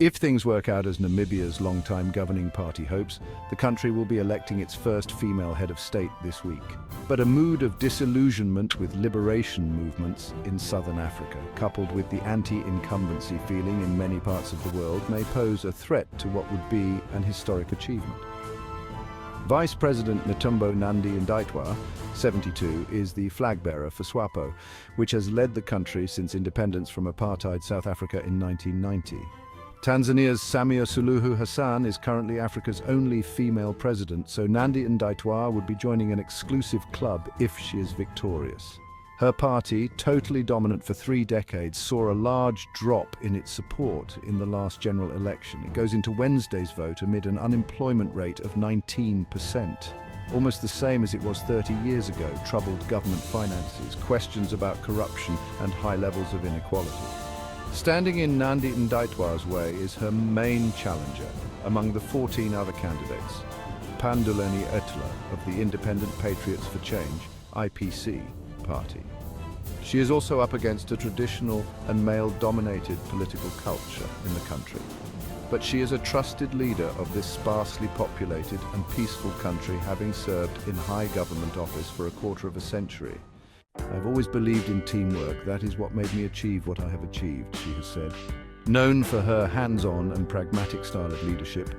If things work out as Namibia's long-time governing party hopes, the country will be electing its first female head of state this week. But a mood of disillusionment with liberation movements in southern Africa, coupled with the anti-incumbency feeling in many parts of the world, may pose a threat to what would be an historic achievement. Vice President Netumbo Nandi-Ndaitwah, 72, is the flag-bearer for SWAPO, which has led the country since independence from apartheid South Africa in 1990. Tanzania's Samia Suluhu Hassan is currently Africa's only female president, so Nandi-Ndaitwah would be joining an exclusive club if she is victorious. Her party, totally dominant for 3 decades, saw a large drop in its support in the last general election. It goes into Wednesday's vote amid an unemployment rate of 19%. Almost the same as it was 30 years ago, troubled government finances, questions about corruption and high levels of inequality. Standing in Nandi-Ndaitwah's way is her main challenger among the 14 other candidates, Panduleni Etla of the Independent Patriots for Change, IPC, party. She is also up against a traditional and male-dominated political culture in the country. But she is a trusted leader of this sparsely populated and peaceful country, having served in high government office for a quarter of a century. "I've always believed in teamwork. That is what made me achieve what I have achieved," she has said. Known for her hands-on and pragmatic style of leadership,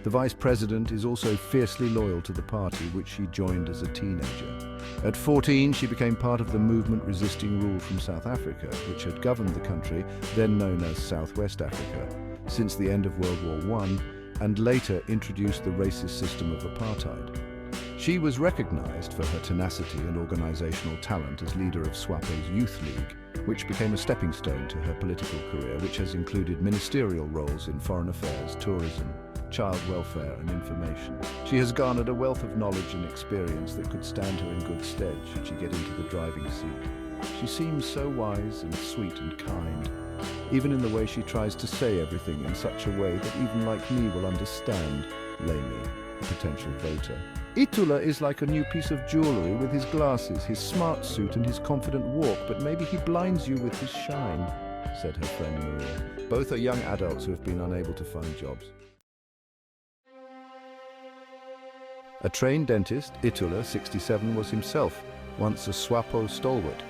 the vice president is also fiercely loyal to the party, which she joined as a teenager. At 14, she became part of the movement resisting rule from South Africa, which had governed the country, then known as Southwest Africa, since the end of World War I, and later introduced the racist system of apartheid. She was recognized for her tenacity and organizational talent as leader of SWAPO's Youth League, which became a stepping stone to her political career, which has included ministerial roles in foreign affairs, tourism, child welfare and information. She has garnered a wealth of knowledge and experience that could stand her in good stead should she get into the driving seat. She seems so wise and sweet and kind, even in the way she tries to say everything in such a way that even like me will understand, layme, a potential voter. Itula is like a new piece of jewelry with his glasses, his smart suit and his confident walk, but maybe he blinds you with his shine, said her friend Maria. Both are young adults who have been unable to find jobs. A trained dentist, Itula, 67, was himself once a SWAPO stalwart,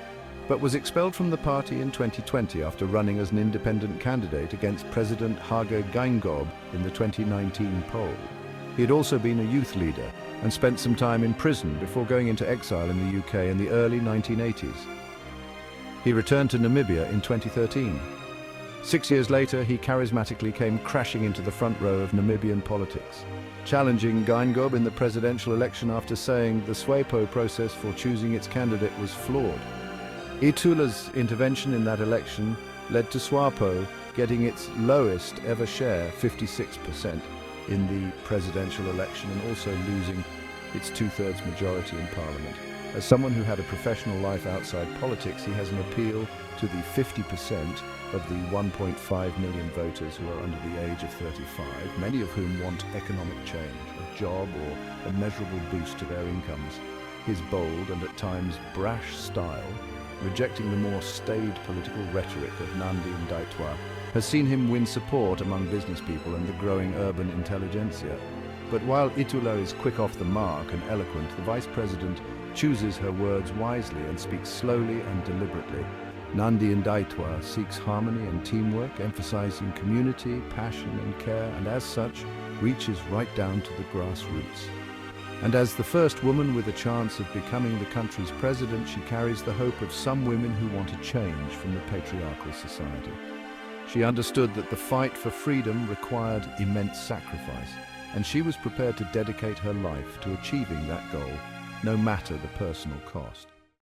but was expelled from the party in 2020 after running as an independent candidate against President Hage Geingob in the 2019 poll. He had also been a youth leader and spent some time in prison before going into exile in the UK in the early 1980s. He returned to Namibia in 2013. 6 years later, he charismatically came crashing into the front row of Namibian politics, challenging Geingob in the presidential election after saying the SWAPO process for choosing its candidate was flawed. Itula's intervention in that election led to SWAPO getting its lowest ever share, 56%, in the presidential election, and also losing its 2/3 majority in parliament. As someone who had a professional life outside politics, he has an appeal to the 50% of the 1.5 million voters who are under the age of 35, many of whom want economic change, a job or a measurable boost to their incomes. His bold and at times brash style, rejecting the more staid political rhetoric of Nandi-Ndaitwah, has seen him win support among business people and the growing urban intelligentsia. But while Itula is quick off the mark and eloquent, the vice president chooses her words wisely and speaks slowly and deliberately. Nandi-Ndaitwah seeks harmony and teamwork, emphasizing community, passion and care, and as such, reaches right down to the grassroots. And as the first woman with a chance of becoming the country's president, she carries the hope of some women who want a change from the patriarchal society. She understood that the fight for freedom required immense sacrifice, and she was prepared to dedicate her life to achieving that goal, no matter the personal cost.